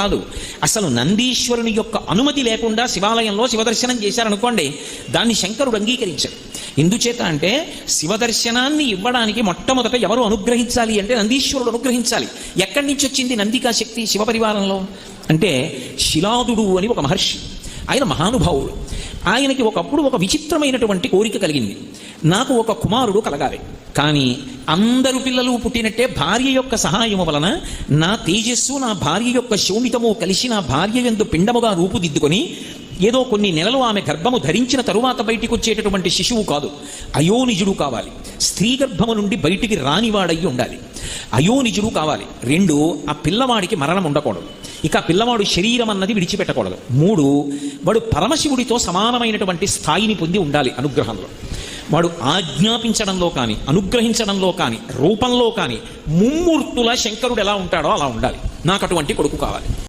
కాదు. అసలు నందీశ్వరుని యొక్క అనుమతి లేకుండా శివాలయంలో శివదర్శనం చేశారనుకోండి, దాన్ని శంకరుడు అంగీకరించాడు. ఎందుచేత అంటే శివదర్శనాన్ని ఇవ్వడానికి మొట్టమొదట ఎవరు అనుగ్రహించాలి అంటే నందీశ్వరుడు అనుగ్రహించాలి. ఎక్కడి నుంచి వచ్చింది నందికా శక్తి శివపరివారంలో అంటే శిలాదుడు అని ఒక మహర్షి, ఆయన మహానుభావుడు. ఆయనకి ఒకప్పుడు ఒక విచిత్రమైనటువంటి కోరిక కలిగింది, నాకు ఒక కుమారుడు కలగాలి, కానీ అందరు పిల్లలు పుట్టినట్టే భార్య యొక్క సహాయము వలన నా తేజస్సు నా భార్య యొక్క శోణితము కలిసి నా భార్య యందు పిండముగా రూపుదిద్దుకొని ఏదో కొన్ని నెలలు ఆమె గర్భము ధరించిన తరువాత బయటికి వచ్చేటటువంటి శిశువు కాదు, అయోనిజుడు కావాలి. స్త్రీ గర్భము నుండి బయటికి రానివాడయ్యి ఉండాలి, అయోనిజుడు కావాలి. 2, ఆ పిల్లవాడికి మరణం ఉండకూడదు, ఇక పిల్లవాడు శరీరం అన్నది విడిచిపెట్టకూడదు. 3, వాడు పరమశివుడితో సమానమైనటువంటి స్థాయిని పొంది ఉండాలి అనుగ్రహంలో. వాడు ఆజ్ఞాపించడంలో కానీ అనుగ్రహించడంలో కానీ రూపంలో కానీ ముమ్మూర్తుల శంకరుడు ఎలా ఉంటాడో అలా ఉండాలి. నాకు అటువంటి కొడుకు కావాలి.